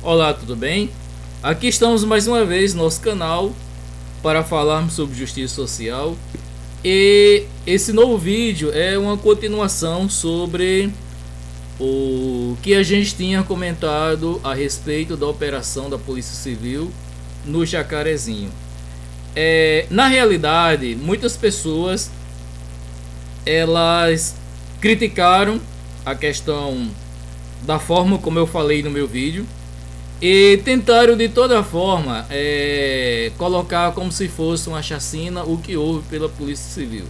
Olá, tudo bem? Aqui estamos mais uma vez no nosso canal para falarmos sobre justiça social. E esse novo vídeo é uma continuação sobre o que a gente tinha comentado a respeito da operação da Polícia Civil no Jacarezinho. Na realidade, muitas pessoas elas criticaram a questão da forma como eu falei no meu vídeo e tentaram de toda forma colocar como se fosse uma chacina o que houve pela Polícia Civil,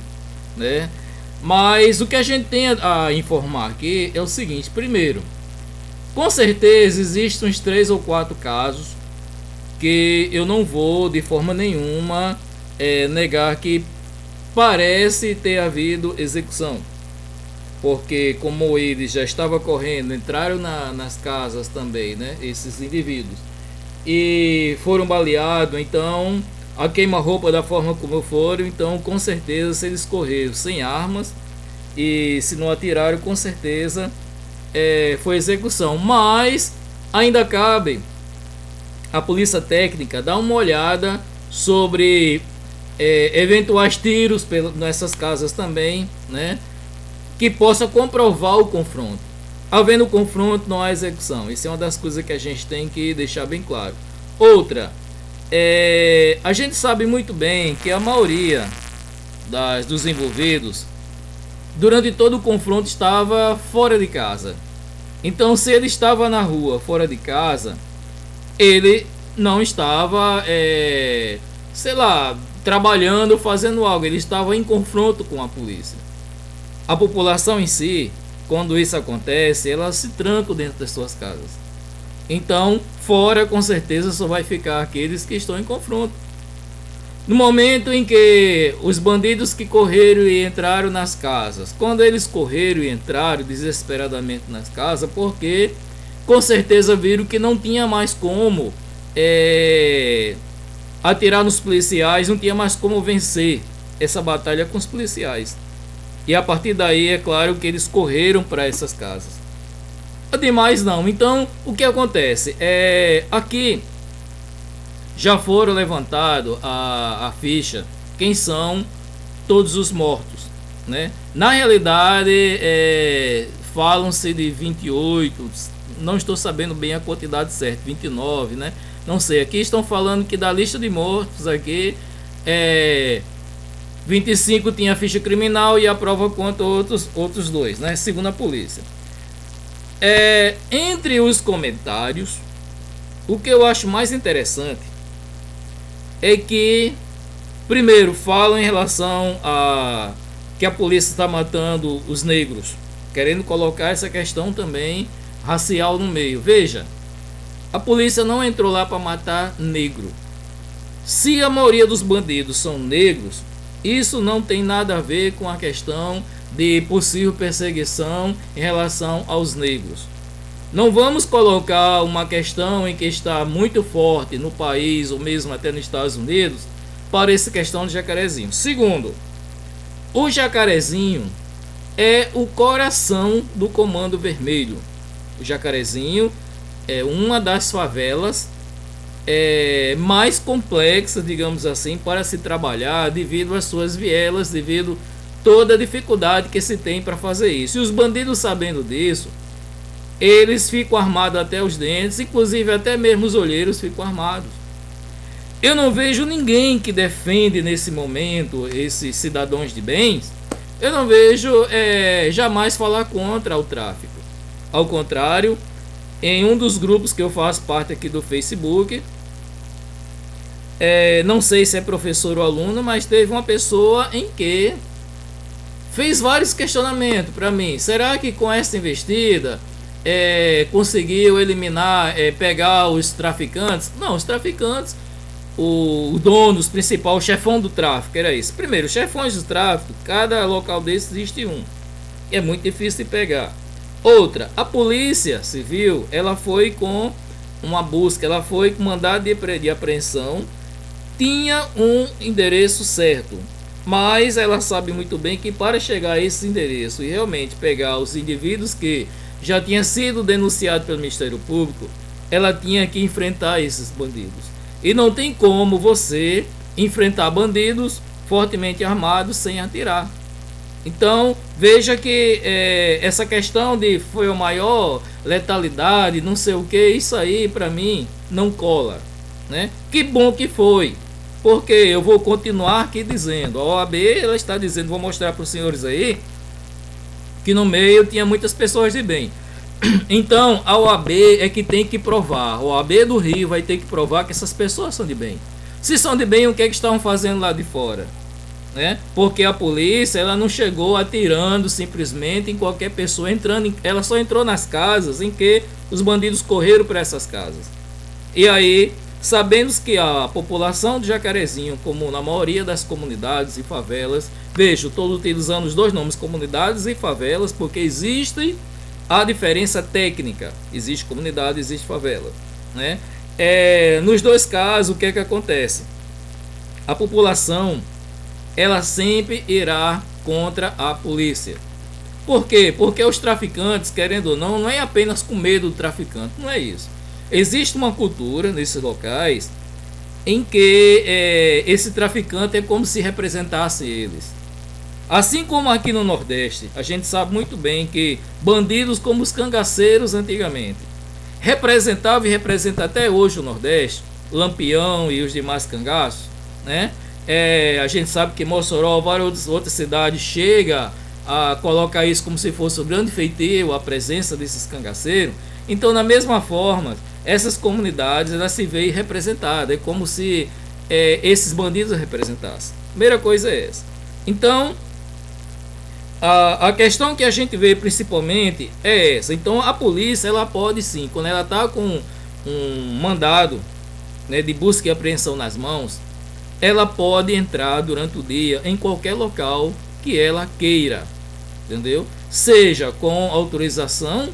né? Mas o que a gente tem a informar aqui é o seguinte: primeiro, com certeza existem uns 3 ou 4 casos que eu não vou de forma nenhuma negar que parece ter havido execução, porque como eles já estavam correndo, entraram nas casas também, né, esses indivíduos, e foram baleados, então a queima-roupa da forma como foram, então com certeza se eles correram sem armas e se não atiraram, com certeza foi execução. Mas ainda cabe a polícia técnica dar uma olhada sobre eventuais tiros nessas casas também, né, que possa comprovar o confronto. Havendo confronto, não há execução. Isso é uma das coisas que a gente tem que deixar bem claro. Outra, a gente sabe muito bem que a maioria dos envolvidos durante todo o confronto estava fora de casa. Então, se ele estava na rua, fora de casa, ele não estava, sei lá, trabalhando, fazendo algo. Ele estava em confronto com a polícia. A população em si, quando isso acontece, ela se tranca dentro das suas casas. Então, fora com certeza só vai ficar aqueles que estão em confronto. No momento em que os bandidos que correram e entraram nas casas, quando eles correram e entraram desesperadamente nas casas, porque com certeza viram que não tinha mais como atirar nos policiais, não tinha mais como vencer essa batalha com os policiais. E a partir daí, é claro que eles correram para essas casas. Demais não. Então, o que acontece? Aqui já foram levantados a ficha, quem são todos os mortos, né? Na realidade, falam-se de 28, não estou sabendo bem a quantidade certa, 29, né? Não sei, aqui estão falando que da lista de mortos aqui, 25 tinha ficha criminal e a prova contra outros 2, né? Segundo a polícia. Entre os comentários, o que eu acho mais interessante é que, primeiro, falam em relação a que a polícia está matando os negros, querendo colocar essa questão também racial no meio. Veja, a polícia não entrou lá para matar negro. Se a maioria dos bandidos são negros, isso não tem nada a ver com a questão de possível perseguição em relação aos negros. Não vamos colocar uma questão em que está muito forte no país, ou mesmo até nos Estados Unidos, para essa questão do Jacarezinho. Segundo, o Jacarezinho é o coração do Comando Vermelho. O Jacarezinho é uma das favelas mais complexas, digamos assim, para se trabalhar, devido às suas vielas, devido toda a dificuldade que se tem para fazer isso. E os bandidos, sabendo disso, eles ficam armados até os dentes, inclusive até mesmo os olheiros ficam armados. Eu não vejo ninguém que defende nesse momento esses cidadãos de bens. Eu não vejo jamais falar contra o tráfico. Ao contrário, em um dos grupos que eu faço parte aqui do Facebook, não sei se é professor ou aluno, mas teve uma pessoa em que fez vários questionamentos para mim. Será que com essa investida conseguiu eliminar, pegar os traficantes? Não, os traficantes, o dono, o principal, o chefão do tráfico, era isso. Primeiro, os chefões do tráfico, cada local desse existe um. E é muito difícil de pegar. Outra, a polícia civil, ela foi com uma busca, ela foi com mandado de apreensão, tinha um endereço certo, mas ela sabe muito bem que para chegar a esse endereço e realmente pegar os indivíduos que já tinham sido denunciados pelo Ministério Público, ela tinha que enfrentar esses bandidos. E não tem como você enfrentar bandidos fortemente armados sem atirar. Então veja que essa questão de foi a maior letalidade, não sei o que, isso aí para mim não cola, né? Que bom que foi, porque eu vou continuar aqui dizendo, a OAB ela está dizendo, vou mostrar para os senhores aí, que no meio tinha muitas pessoas de bem. Então a OAB é que tem que provar, a OAB do Rio vai ter que provar que essas pessoas são de bem. Se são de bem, o que é que estavam fazendo lá de fora? Né? Porque a polícia ela não chegou atirando simplesmente em qualquer pessoa entrando, ela só entrou nas casas em que os bandidos correram para essas casas. E aí, sabendo que a população de Jacarezinho, como na maioria das comunidades e favelas, vejo, estou utilizando os dois nomes, comunidades e favelas, porque existe a diferença técnica, existe comunidade, existe favela, né? Nos dois casos, o que é que acontece? A população ela sempre irá contra a polícia. Por quê? Porque os traficantes, querendo ou não, não é apenas com medo do traficante, não é isso. Existe uma cultura nesses locais em que esse traficante é como se representasse eles. Assim como aqui no Nordeste, a gente sabe muito bem que bandidos como os cangaceiros antigamente representavam e representam até hoje o Nordeste, Lampião e os demais cangaços, né? A gente sabe que Mossoró, várias outras cidades chega a colocar isso como se fosse o grande feitio, a presença desses cangaceiros. Então, da mesma forma, essas comunidades elas se veem representadas, é como se esses bandidos representassem. Primeira coisa é essa. Então, a questão que a gente vê principalmente é essa. Então, a polícia ela pode sim, quando ela está com um mandado, né, de busca e apreensão nas mãos, ela pode entrar durante o dia em qualquer local que ela queira, entendeu? Seja com autorização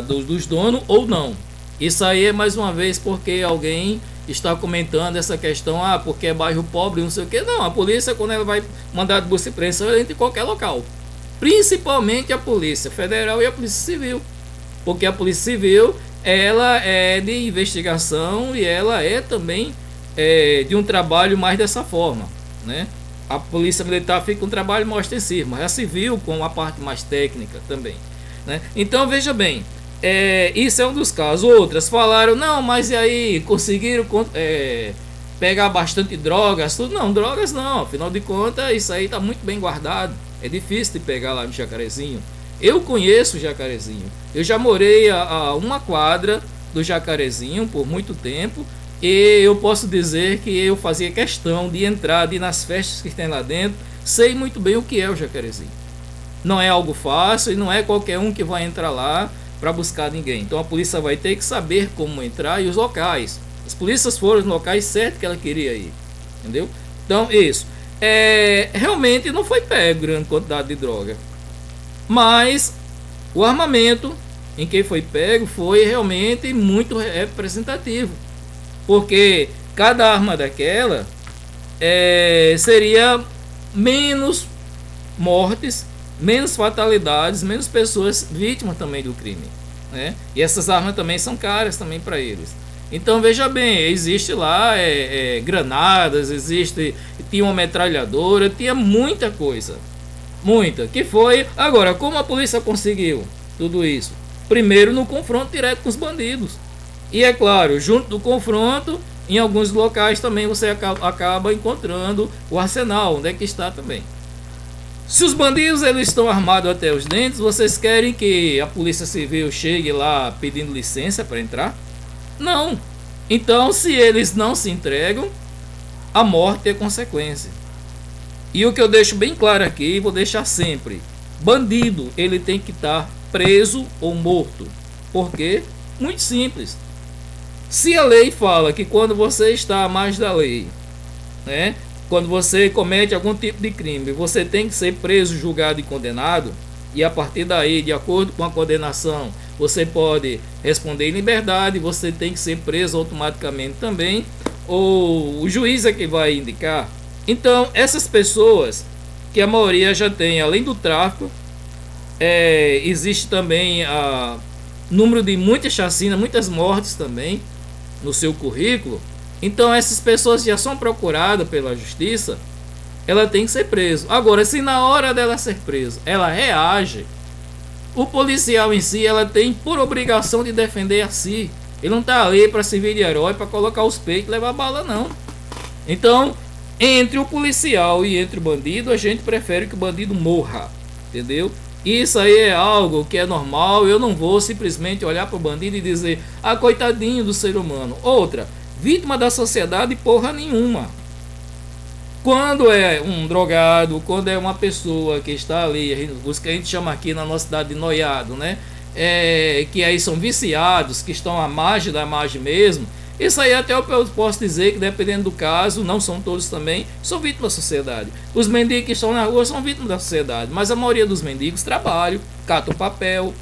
dos donos ou não. Isso aí é mais uma vez porque alguém está comentando essa questão, porque é bairro pobre, não sei o que. Não, a polícia quando ela vai mandar de busca e apreensão, ela entra em qualquer local. Principalmente a Polícia Federal e a Polícia Civil. Porque a Polícia Civil, ela é de investigação e ela é também de um trabalho mais dessa forma, né? A polícia militar fica um trabalho mais ostensivo, mas a civil com a parte mais técnica também, né? Então veja bem, isso é um dos casos. Outras falaram, não, mas e aí conseguiram pegar bastante drogas, tudo? Não, drogas não, afinal de contas isso aí está muito bem guardado, é difícil de pegar lá no Jacarezinho. Eu conheço o Jacarezinho, eu já morei a uma quadra do Jacarezinho por muito tempo. E eu posso dizer que eu fazia questão de entrar, de ir nas festas que tem lá dentro, sei muito bem o que é o Jacarezinho. Não é algo fácil e não é qualquer um que vai entrar lá para buscar ninguém. Então a polícia vai ter que saber como entrar e os locais. As polícias foram os locais certos que ela queria ir, entendeu? Então isso. Realmente não foi pego grande quantidade de droga. Mas o armamento em que foi pego foi realmente muito representativo. Porque cada arma daquela seria menos mortes, menos fatalidades, menos pessoas vítimas também do crime, né? E essas armas também são caras também para eles. Então veja bem, existe lá granadas, tinha uma metralhadora, tinha muita coisa, muita, que foi. Agora, como a polícia conseguiu tudo isso? Primeiro no confronto direto com os bandidos. E é claro, junto do confronto, em alguns locais também você acaba encontrando o arsenal, onde é que está também. Se os bandidos eles estão armados até os dentes, vocês querem que a Polícia Civil chegue lá pedindo licença para entrar? Não. Então, se eles não se entregam, a morte é consequência. E o que eu deixo bem claro aqui, vou deixar sempre: bandido ele tem que estar preso ou morto. Por quê? Muito simples. Se a lei fala que quando você está à margem da lei, né, quando você comete algum tipo de crime, você tem que ser preso, julgado e condenado, e a partir daí, de acordo com a condenação, você pode responder em liberdade, você tem que ser preso automaticamente também, ou o juiz é que vai indicar. Então, essas pessoas, que a maioria já tem, além do tráfico, existe também número de muitas chacinas, muitas mortes também no seu currículo. Então essas pessoas já são procuradas pela justiça, ela tem que ser presa. Agora, se na hora dela ser presa, ela reage, o policial em si, ela tem por obrigação de defender a si. Ele não está ali para servir de herói, para colocar os peitos e levar bala, não. Então, entre o policial e entre o bandido, a gente prefere que o bandido morra, entendeu? Isso aí é algo que é normal. Eu não vou simplesmente olhar para o bandido e dizer, ah, coitadinho do ser humano. Outra, vítima da sociedade porra nenhuma. Quando é um drogado, quando é uma pessoa que está ali, os que a gente chama aqui na nossa cidade de noiado, né? Que aí são viciados, que estão à margem da margem mesmo. Isso aí até eu posso dizer que, dependendo do caso, não são todos também, são vítimas da sociedade. Os mendigos que estão na rua são vítimas da sociedade, mas a maioria dos mendigos trabalham, catam papel,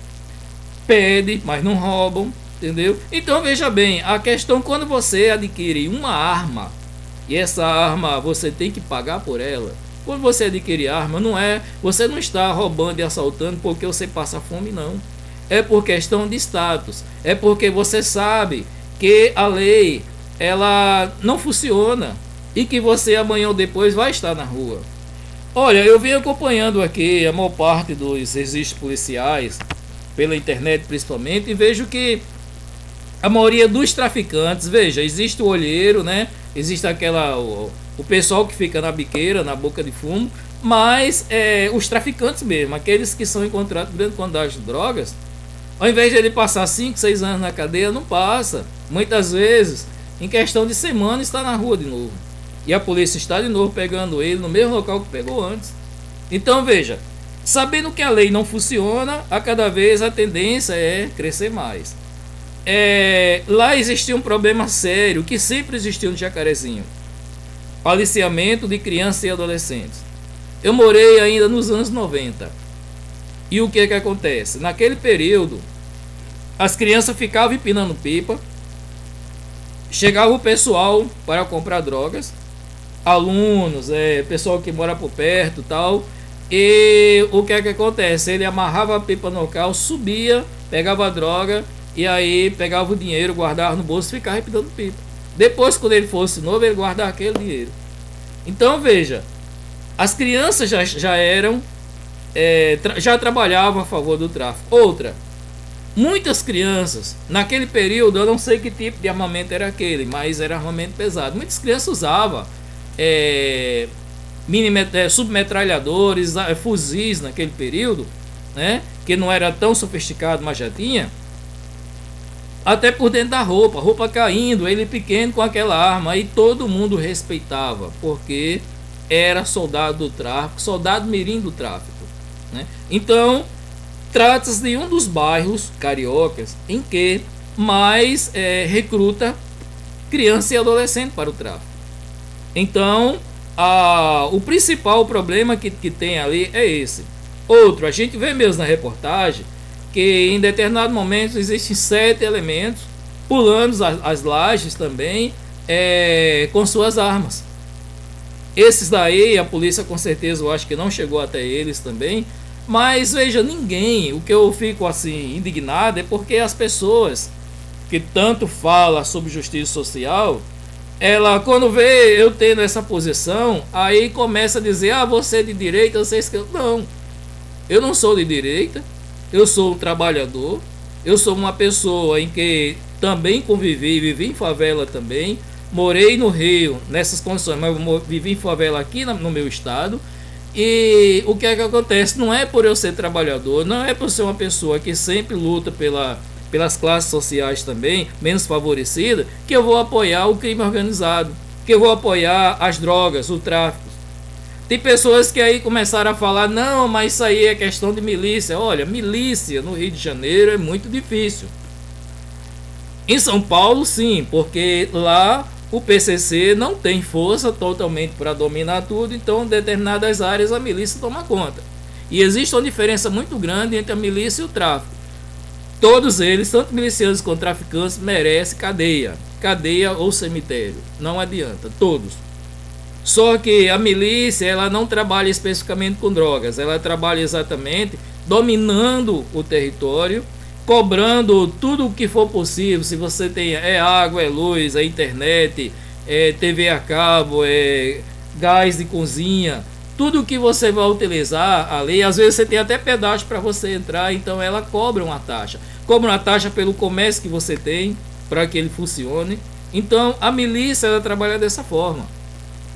pede, mas não roubam, entendeu? Então veja bem, a questão, quando você adquire uma arma, e essa arma você tem que pagar por ela. Quando você adquire arma, você não está roubando e assaltando porque você passa fome, não. É por questão de status, é porque você sabe que a lei ela não funciona e que você amanhã ou depois vai estar na rua. Olha, eu venho acompanhando aqui a maior parte dos registros policiais pela internet principalmente, e vejo que a maioria dos traficantes, veja, existe o olheiro, né? Existe o pessoal que fica na biqueira, na boca de fumo, mas os traficantes mesmo, aqueles que são encontrados grande quantidade de drogas, ao invés de ele passar 5, 6 anos na cadeia, não passa. Muitas vezes, em questão de semana, está na rua de novo. E a polícia está de novo pegando ele no mesmo local que pegou antes. Então veja, sabendo que a lei não funciona, a cada vez a tendência é crescer mais. Lá existia um problema sério, que sempre existiu no Jacarezinho: aliciamento de crianças e adolescentes. Eu morei ainda nos anos 90. E o que acontece? Naquele período, as crianças ficavam empinando pipa, chegava o pessoal para comprar drogas, alunos, pessoal que mora por perto, tal. E o que acontece? Ele amarrava a pipa no local, subia, pegava a droga e aí pegava o dinheiro, guardava no bolso e ficava empinando pipa. Depois, quando ele fosse novo, ele guardava aquele dinheiro. Então veja, as crianças já eram já trabalhavam a favor do tráfico. Outra, muitas crianças naquele período, eu não sei que tipo de armamento era aquele, mas era armamento pesado. Muitas crianças usavam submetralhadores, fuzis naquele período, né, que não era tão sofisticado, mas já tinha, até por dentro da roupa caindo, ele pequeno com aquela arma, e todo mundo respeitava, porque era soldado do tráfico, soldado mirim do tráfico, né? Então, trata-se de um dos bairros cariocas em que mais recruta criança e adolescente para o tráfico. Então, o principal problema que tem ali é esse. Outro, a gente vê mesmo na reportagem que em determinado momento existem 7 elementos pulando as lajes também com suas armas. Esses daí, a polícia com certeza, eu acho que não chegou até eles também. Mas veja, ninguém, o que eu fico assim indignado é porque as pessoas que tanto falam sobre justiça social, ela, quando vê eu tendo essa posição, aí começa a dizer, você é de direita, você é esquerda. Não, eu não sou de direita, eu sou um trabalhador, eu sou uma pessoa em que também vivi em favela também, morei no Rio nessas condições, mas vivi em favela aqui no meu estado. E o que acontece? Não é por eu ser trabalhador, não é por ser uma pessoa que sempre luta pelas classes sociais também, menos favorecidas, que eu vou apoiar o crime organizado, que eu vou apoiar as drogas, o tráfico. Tem pessoas que aí começaram a falar, não, mas isso aí é questão de milícia. Olha, milícia no Rio de Janeiro é muito difícil. Em São Paulo, sim, porque lá o PCC não tem força totalmente para dominar tudo, então em determinadas áreas a milícia toma conta. E existe uma diferença muito grande entre a milícia e o tráfico. Todos eles, tanto milicianos quanto traficantes, merecem cadeia ou cemitério, não adianta, todos. Só que a milícia, ela não trabalha especificamente com drogas, ela trabalha exatamente dominando o território, cobrando tudo o que for possível. Se você tem água, luz, internet, TV a cabo, gás de cozinha, tudo que você vai utilizar ali, às vezes você tem até pedágio para você entrar, então ela cobra uma taxa. Cobra uma taxa pelo comércio que você tem, para que ele funcione. Então a milícia, ela trabalha dessa forma.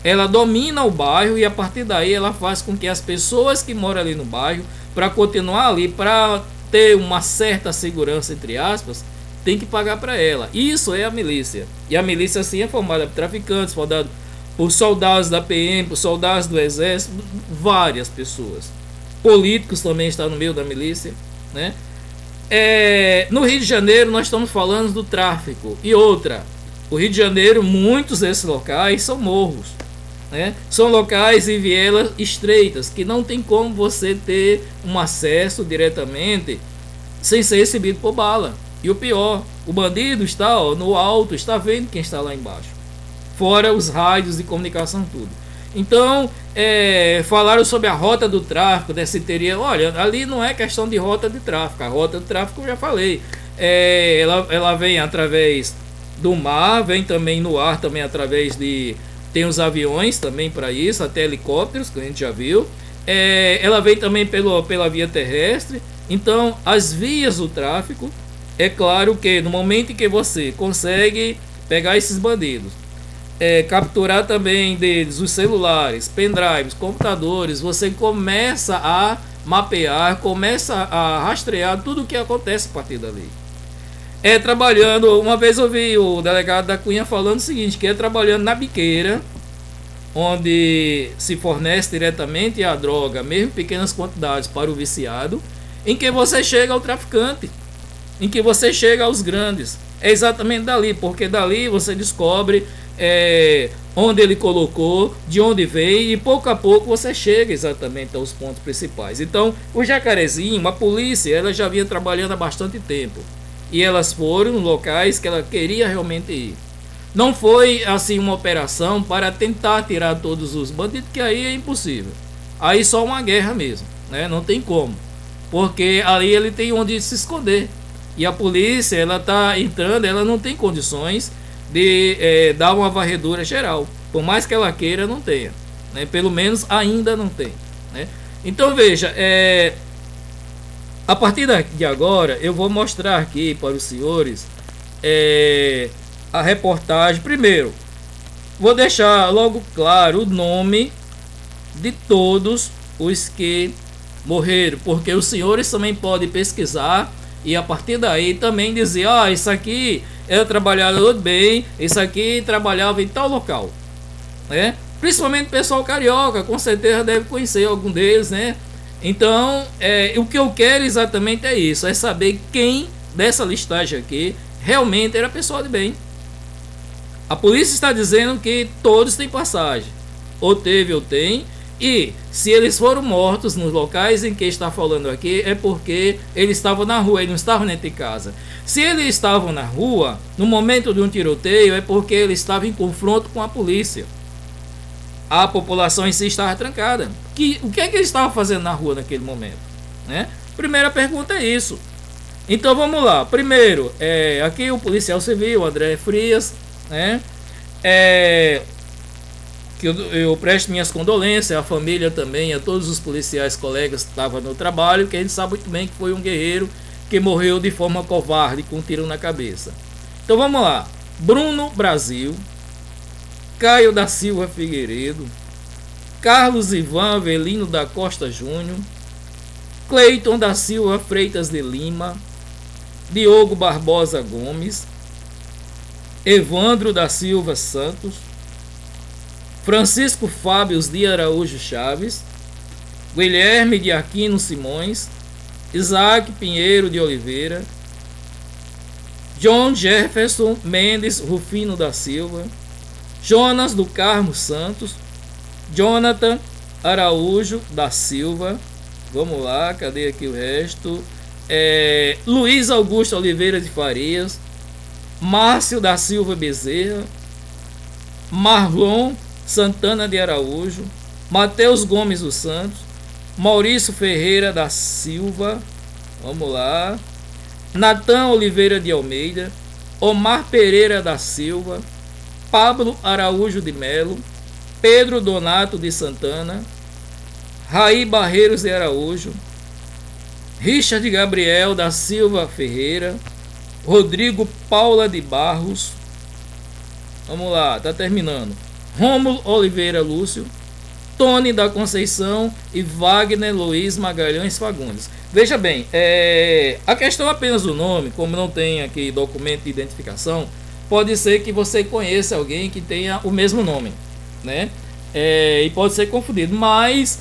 Ela domina o bairro e a partir daí ela faz com que as pessoas que moram ali no bairro, para continuar ali, para ter uma certa segurança, entre aspas, tem que pagar para ela. Isso é a milícia. E a milícia assim é formada por traficantes, formada por soldados da PM, por soldados do exército, várias pessoas. Políticos também estão no meio da milícia, né? No Rio de Janeiro nós estamos falando do tráfico. E outra, o Rio de Janeiro, muitos desses locais são morros, né? São locais e vielas estreitas, que não tem como você ter um acesso diretamente sem ser recebido por bala. E o pior, o bandido está no alto, está vendo quem está lá embaixo. Fora os rádios de comunicação, tudo. Então, falaram sobre a rota do tráfico, teria. Olha, ali não é questão de rota de tráfico. A rota do tráfico eu já falei. Ela vem através do mar, vem também no ar, também através de... Tem os aviões também para isso, até helicópteros, que a gente já viu. Ela vem também pela via terrestre. Então, as vias do tráfico, é claro que no momento em que você consegue pegar esses bandidos, capturar também deles os celulares, pendrives, computadores, você começa a mapear, começa a rastrear tudo o que acontece a partir dali. Trabalhando, uma vez eu vi o delegado da Cunha falando o seguinte, que trabalhando na biqueira, onde se fornece diretamente a droga, mesmo em pequenas quantidades, para o viciado, em que você chega ao traficante, em que você chega aos grandes. É exatamente dali, porque dali você descobre onde ele colocou, de onde veio, e pouco a pouco você chega exatamente aos pontos principais. Então, o Jacarezinho, a polícia, ela já vinha trabalhando há bastante tempo, e elas foram nos locais que ela queria realmente ir. Não foi assim uma operação para tentar tirar todos os bandidos, que aí é impossível. Aí só uma guerra mesmo, né? Não tem como, porque ali ele tem onde se esconder, e a polícia, ela está entrando, ela não tem condições de dar uma varredura geral, por mais que ela queira, não tenha, né? Pelo menos ainda não tem, né? Então veja, a partir de agora eu vou mostrar aqui para os senhores a reportagem. Primeiro, vou deixar logo claro o nome de todos os que morreram, porque os senhores também podem pesquisar e a partir daí também dizer, isso aqui era trabalhador bem, isso aqui trabalhava em tal local, né? Principalmente o pessoal carioca, com certeza deve conhecer algum deles, né? Então, o que eu quero exatamente é isso, é saber quem dessa listagem aqui realmente era pessoal de bem. A polícia está dizendo que todos têm passagem, ou teve ou tem, e se eles foram mortos nos locais em que está falando aqui, é porque eles estavam na rua, eles não estavam dentro de casa. Se eles estavam na rua, no momento de um tiroteio, é porque eles estavam em confronto com a polícia. A população em si estava trancada. O que é que eles estavam fazendo na rua naquele momento, né? Primeira pergunta é isso. Então vamos lá. Primeiro, aqui o policial civil, André Frias, né? Que eu presto minhas condolências à família também, a todos os policiais colegas que estavam no trabalho, que a gente sabe muito bem que foi um guerreiro que morreu de forma covarde, com um tiro na cabeça. Então vamos lá. Bruno Brasil, Caio da Silva Figueiredo, Carlos Ivan Avelino da Costa Júnior, Cleiton da Silva Freitas de Lima, Diogo Barbosa Gomes, Evandro da Silva Santos, Francisco Fábio de Araújo Chaves, Guilherme de Aquino Simões, Isaac Pinheiro de Oliveira, John Jefferson Mendes Rufino da Silva, Jonas do Carmo Santos, Jonathan Araújo da Silva, vamos lá, cadê aqui o resto? Luiz Augusto Oliveira de Farias, Márcio da Silva Bezerra, Marlon Santana de Araújo, Mateus Gomes dos Santos, Maurício Ferreira da Silva, vamos lá, Natan Oliveira de Almeida, Omar Pereira da Silva, Pablo Araújo de Melo, Pedro Donato de Santana, Raí Barreiros de Araújo, Richard Gabriel da Silva Ferreira, Rodrigo Paula de Barros, vamos lá, tá terminando, Rômulo Oliveira Lúcio, Tony da Conceição e Wagner Luiz Magalhães Fagundes. Veja bem, a questão apenas do nome, como não tem aqui documento de identificação, pode ser que você conheça alguém que tenha o mesmo nome, né? E pode ser confundido, mas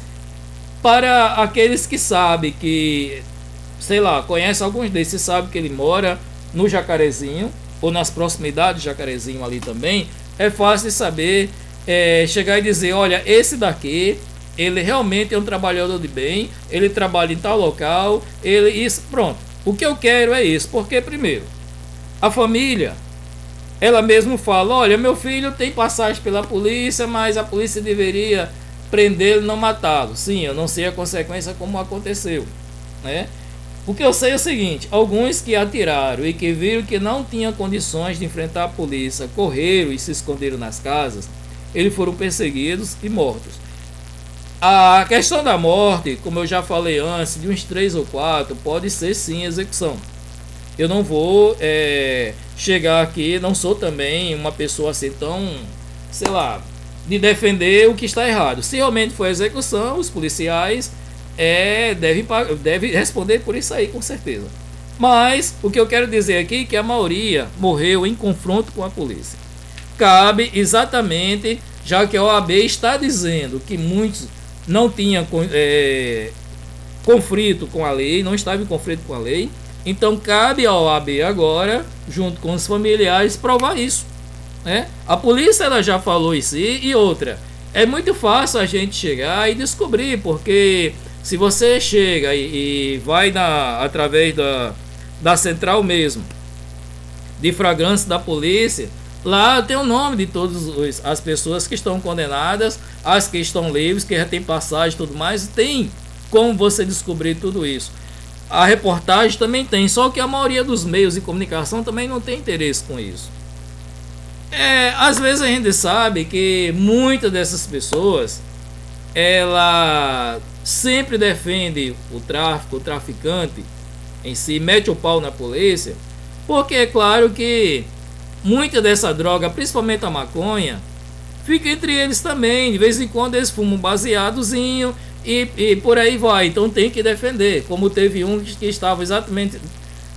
para aqueles que sabem que, sei lá, conhece alguns desses, sabe que ele mora no Jacarezinho ou nas proximidades do Jacarezinho ali também, é fácil de saber, chegar e dizer, olha, esse daqui, ele realmente é um trabalhador de bem, ele trabalha em tal local, isso, pronto. O que eu quero é isso, porque primeiro, a família, ela mesmo fala, olha, meu filho tem passagem pela polícia, mas a polícia deveria prendê-lo e não matá-lo. Sim, eu não sei a consequência como aconteceu, né? O que eu sei é o seguinte, alguns que atiraram e que viram que não tinham condições de enfrentar a polícia, correram e se esconderam nas casas, eles foram perseguidos e mortos. A questão da morte, como eu já falei antes, de uns 3 ou 4, pode ser sim execução. Eu não vou chegar aqui, não sou também uma pessoa assim tão, sei lá, de defender o que está errado. Se realmente for execução, os policiais devem responder por isso aí, com certeza. Mas o que eu quero dizer aqui é que a maioria morreu em confronto com a polícia. Cabe exatamente, já que a OAB está dizendo que muitos não tinham conflito com a lei, não estavam em conflito com a lei, então cabe à OAB agora, junto com os familiares, provar isso, né? A polícia ela já falou isso e outra, é muito fácil a gente chegar e descobrir, porque se você chega e vai através da central mesmo, de flagrância da polícia, lá tem o nome de todas as pessoas que estão condenadas, as que estão livres, que já tem passagem e tudo mais, tem como você descobrir tudo isso. A reportagem também tem, só que a maioria dos meios de comunicação também não tem interesse com isso. Às vezes a gente sabe que muitas dessas pessoas, ela sempre defende o tráfico, o traficante em si, mete o pau na polícia, porque é claro que muita dessa droga, principalmente a maconha, fica entre eles também. De vez em quando eles fumam baseadozinho e por aí vai. Então tem que defender. Como teve um que estava exatamente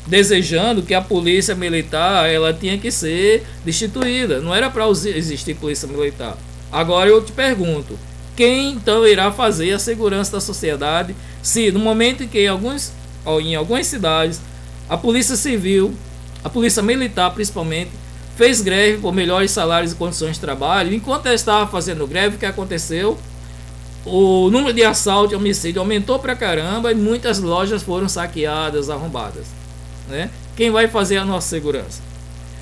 desejando que a polícia militar ela tinha que ser destituída. Não era para existir polícia militar. Agora eu te pergunto, quem então irá fazer a segurança da sociedade se no momento em que em algumas cidades a polícia civil, a polícia militar principalmente, fez greve por melhores salários e condições de trabalho, enquanto ela estava fazendo greve, o que aconteceu? O número de assalto e homicídio aumentou pra caramba e muitas lojas foram saqueadas, arrombadas, né? Quem vai fazer a nossa segurança?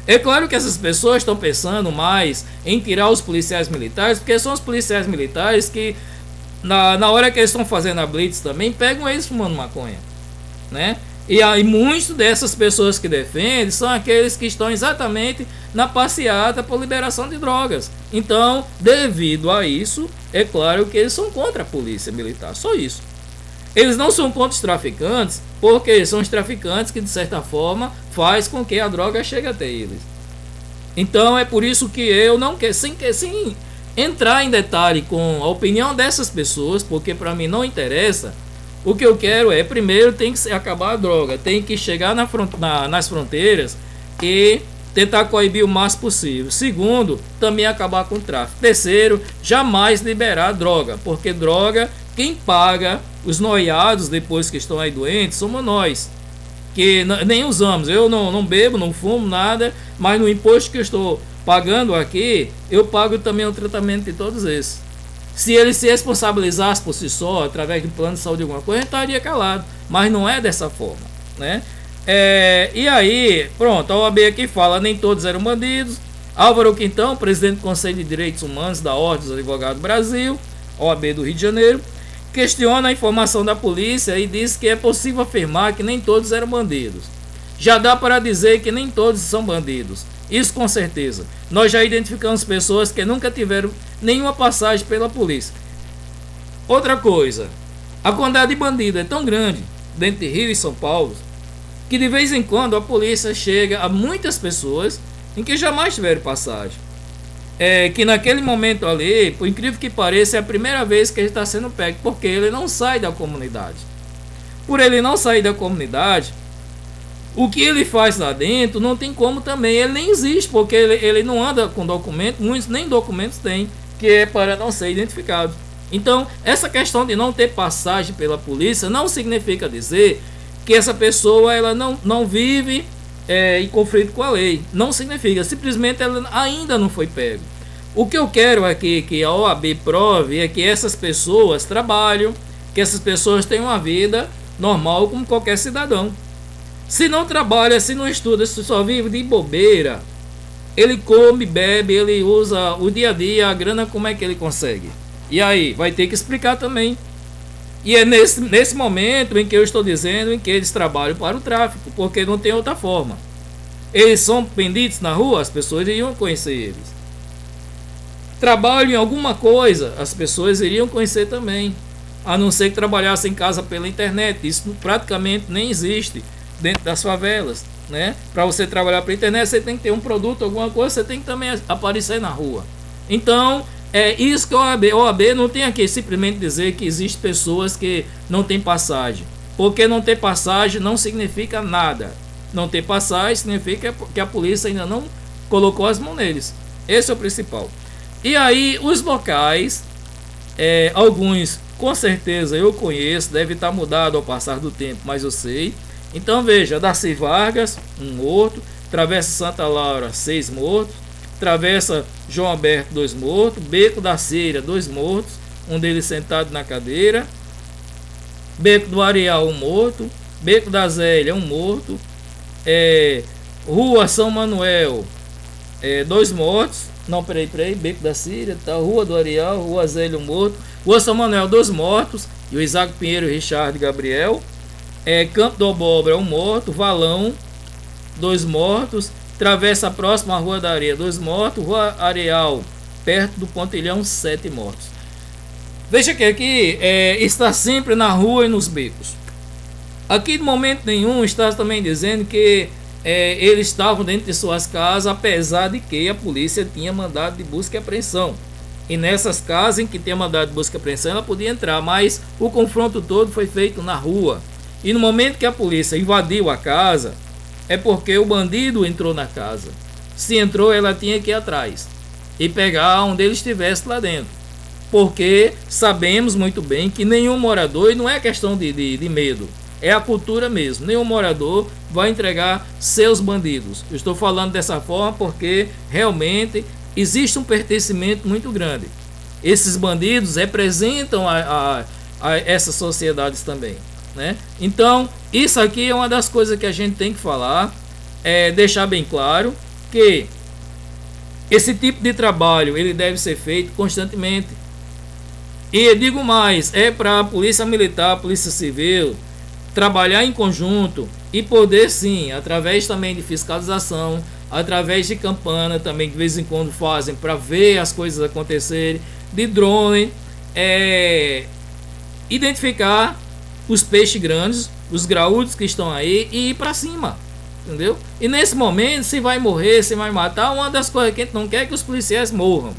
É claro que essas pessoas estão pensando mais em tirar os policiais militares, porque são os policiais militares que na hora que eles estão fazendo a blitz também, pegam eles fumando maconha, né? E aí muitas dessas pessoas que defendem são aqueles que estão exatamente na passeata por liberação de drogas. Então, devido a isso, é claro que eles são contra a polícia militar, só isso. Eles não são contra os traficantes, porque são os traficantes que de certa forma faz com que a droga chegue até eles. Então é por isso que eu não quero, sem entrar em detalhe com a opinião dessas pessoas, porque para mim não interessa. O que eu quero primeiro tem que acabar a droga, tem que chegar nas fronteiras e tentar coibir o máximo possível. Segundo, também acabar com o tráfico. Terceiro, jamais liberar a droga, porque droga, quem paga os noiados depois que estão aí doentes somos nós, que nem usamos. Eu não bebo, não fumo, nada, mas no imposto que eu estou pagando aqui, eu pago também o tratamento de todos esses. Se ele se responsabilizasse por si só, através do plano de saúde alguma coisa, ele estaria calado. Mas não é dessa forma, né? E aí, pronto, a OAB aqui fala, nem todos eram bandidos. Álvaro Quintão, presidente do Conselho de Direitos Humanos da Ordem dos Advogados do Brasil, OAB do Rio de Janeiro, questiona a informação da polícia e diz que é possível afirmar que nem todos eram bandidos. Já dá para dizer que nem todos são bandidos. Isso com certeza. Nós já identificamos pessoas que nunca tiveram nenhuma passagem pela polícia. Outra coisa, a quantidade de bandido é tão grande dentro de Rio e São Paulo que de vez em quando a polícia chega a muitas pessoas em que jamais tiveram passagem. Que naquele momento ali, por incrível que pareça, é a primeira vez que ele está sendo pego, porque ele não sai da comunidade. Por ele não sair da comunidade, o que ele faz lá dentro não tem como também, ele nem existe, porque ele não anda com documento, muitos nem documentos têm, que é para não ser identificado. Então, essa questão de não ter passagem pela polícia não significa dizer que essa pessoa ela não vive em conflito com a lei. Não significa, simplesmente ela ainda não foi pego. O que eu quero aqui que a OAB prove é que essas pessoas trabalham, que essas pessoas têm uma vida normal como qualquer cidadão. Se não trabalha, se não estuda, se só vive de bobeira, ele come, bebe, ele usa o dia a dia, a grana, como é que ele consegue? E aí, vai ter que explicar também. E é nesse momento em que eu estou dizendo em que eles trabalham para o tráfico, porque não tem outra forma. Eles são benditos na rua, as pessoas iriam conhecer eles. Trabalham em alguma coisa, as pessoas iriam conhecer também. A não ser que trabalhasse em casa pela internet. Isso praticamente nem existe dentro das favelas, né? Para você trabalhar pela internet, você tem que ter um produto, alguma coisa, você tem que também aparecer na rua. Então, é isso que a OAB não tem aqui simplesmente dizer que existem pessoas que não têm passagem. Porque não ter passagem não significa nada. Não ter passagem significa que a polícia ainda não colocou as mãos neles. Esse é o principal. E aí, os locais, alguns com certeza eu conheço, deve estar mudado ao passar do tempo, mas eu sei. Então veja, Darcy Vargas, 1 morto. Travessa Santa Laura, 6 mortos. Travessa João Alberto, 2 mortos. Beco da Círia, 2 mortos. Um deles sentado na cadeira. Beco do Areal, 1 morto. Beco da Zélia, 1 morto. Rua São Manuel, 2 mortos. Não, peraí. Beco da Círia, tá. Rua do Areal, Rua Zélia, 1 morto. Rua São Manuel, 2 mortos. E o Isaac Pinheiro, Richard Gabriel. Campo do Abóbora, 1 morto. Valão, 2 mortos. Travessa próxima à Rua da Areia, 2 mortos. Rua Areal, perto do Pontilhão, 7 mortos. Veja que aqui está sempre na rua e nos becos. Aqui, de momento nenhum, está também dizendo que eles estavam dentro de suas casas, apesar de que a polícia tinha mandado de busca e apreensão. E nessas casas em que tinha mandado de busca e apreensão, ela podia entrar, mas o confronto todo foi feito na rua. E no momento que a polícia invadiu a casa, é porque o bandido entrou na casa. Se entrou, ela tinha que ir atrás e pegar onde ele estivesse lá dentro. Porque sabemos muito bem que nenhum morador, e não é questão de medo, é a cultura mesmo, nenhum morador vai entregar seus bandidos. Eu estou falando dessa forma porque realmente existe um pertencimento muito grande. Esses bandidos representam a essas sociedades também, né? Então, isso aqui é uma das coisas que a gente tem que falar, deixar bem claro que esse tipo de trabalho ele deve ser feito constantemente. E eu digo mais, para a polícia militar, a polícia civil trabalhar em conjunto e poder sim, através também de fiscalização, através de campana também de vez em quando fazem para ver as coisas acontecerem, de drone, identificar os peixes grandes, os graúdos que estão aí e ir para cima, entendeu? E nesse momento, se vai morrer, se vai matar, uma das coisas que a gente não quer é que os policiais morram.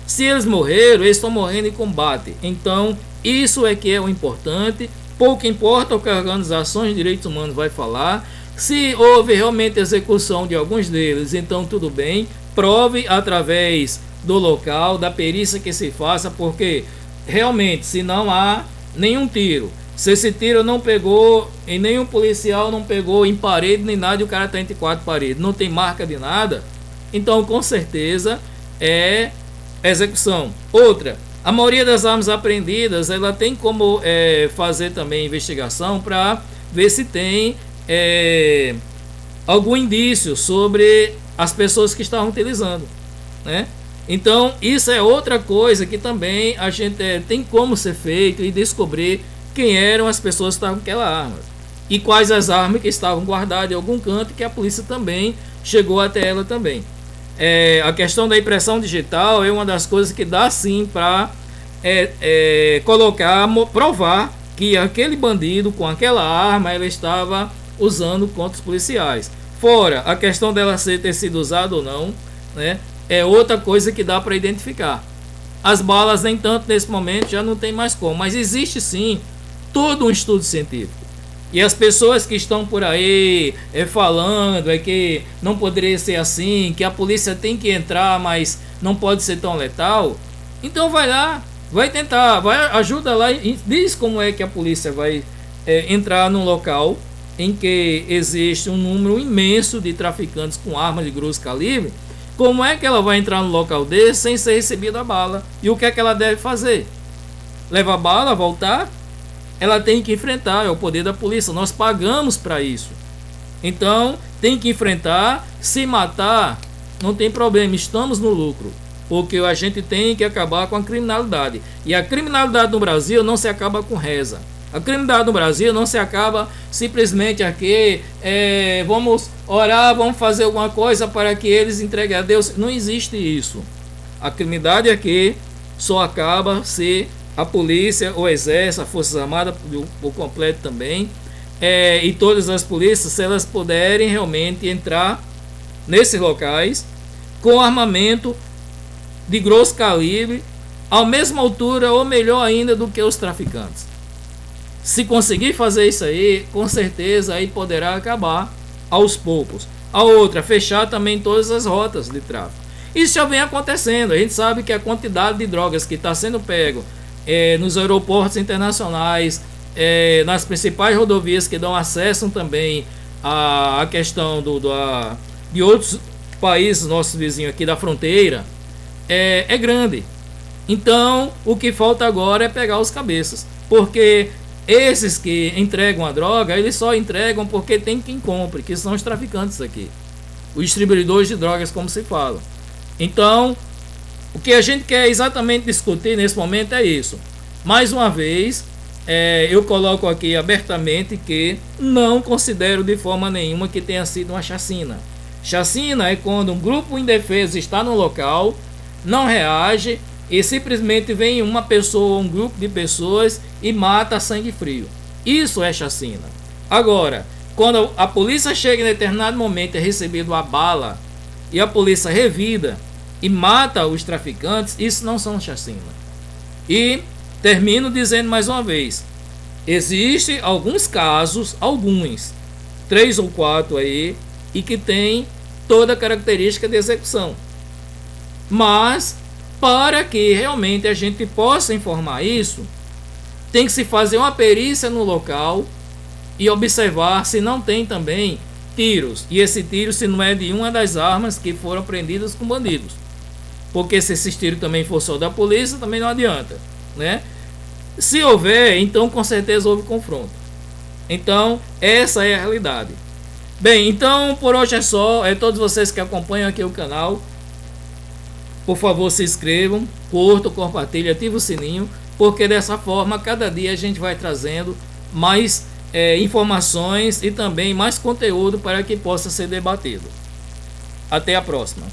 Se eles morreram, eles estão morrendo em combate. Então, isso é que é o importante. Pouco importa o que a organização de direitos humanos vai falar. Se houve realmente execução de alguns deles, então tudo bem. Prove através do local, da perícia que se faça, porque realmente, se não há nenhum tiro, se esse tiro não pegou em nenhum policial, não pegou em parede nem nada, e o cara está entre 4 paredes, não tem marca de nada, então com certeza é execução. Outra, a maioria das armas apreendidas, ela tem como fazer também investigação para ver se tem algum indício sobre as pessoas que estavam utilizando, né? Então isso é outra coisa que também a gente tem como ser feito e descobrir quem eram as pessoas que estavam com aquela arma. e quais as armas que estavam guardadas em algum canto, que a polícia também chegou até ela também. A questão da impressão digital é uma das coisas que dá sim para provar que aquele bandido com aquela arma ela estava usando contra os policiais. Fora a questão dela ter sido usada ou não, né, é outra coisa que dá para identificar. As balas nem tanto nesse momento, já não tem mais como, mas existe sim todo um estudo científico. E as pessoas que estão por aí falando que não poderia ser assim, que a polícia tem que entrar, mas não pode ser tão letal, então vai lá, vai tentar, ajuda lá e diz como é que a polícia vai entrar num local em que existe um número imenso de traficantes com armas de grosso calibre. Como é que ela vai entrar no local desse sem ser recebida a bala? E o que é que ela deve fazer? Leva a bala, voltar? Ela tem que enfrentar, é o poder da polícia, nós pagamos para isso. Então, tem que enfrentar, se matar, não tem problema, estamos no lucro. Porque a gente tem que acabar com a criminalidade. E a criminalidade no Brasil não se acaba com reza. A criminalidade no Brasil não se acaba simplesmente aqui, vamos orar, vamos fazer alguma coisa para que eles entreguem a Deus. Não existe isso. A criminalidade aqui só acaba se a polícia, o exército, as forças armadas, por completo também, e todas as polícias, se elas puderem realmente entrar nesses locais com armamento de grosso calibre, à mesma altura ou melhor ainda do que os traficantes. Se conseguir fazer isso aí, com certeza aí poderá acabar aos poucos. A outra, fechar também todas as rotas de tráfico. Isso já vem acontecendo. A gente sabe que a quantidade de drogas que está sendo pego nos aeroportos internacionais, nas principais rodovias que dão acesso também à questão de outros países, nossos vizinhos aqui da fronteira, é grande. Então, o que falta agora é pegar os cabeças. Porque esses que entregam a droga, eles só entregam porque tem quem compre, que são os traficantes aqui, os distribuidores de drogas, como se fala. Então, o que a gente quer exatamente discutir nesse momento é isso. Mais uma vez, eu coloco aqui abertamente que não considero de forma nenhuma que tenha sido uma chacina. Chacina é quando um grupo indefeso está no local, não reage e simplesmente vem uma pessoa, um grupo de pessoas e mata a sangue frio. Isso é chacina. Agora, quando a polícia chega em determinado momento e é recebido a bala e a polícia revida e mata os traficantes, isso não são chacina. E termino dizendo mais uma vez, existem alguns casos, 3 ou 4 aí, e que tem toda a característica de execução. Mas para que realmente a gente possa informar isso, tem que se fazer uma perícia no local e observar se não tem também tiros. E esse tiro se não é de uma das armas que foram apreendidas com bandidos. Porque se esses tiros também for só da polícia, também não adianta, né? Se houver, então com certeza houve confronto. Então, essa é a realidade. Bem, então por hoje é só. Todos vocês que acompanham aqui o canal, por favor, se inscrevam, curtam, compartilhem, ativem o sininho, porque dessa forma, cada dia a gente vai trazendo mais informações e também mais conteúdo para que possa ser debatido. Até a próxima.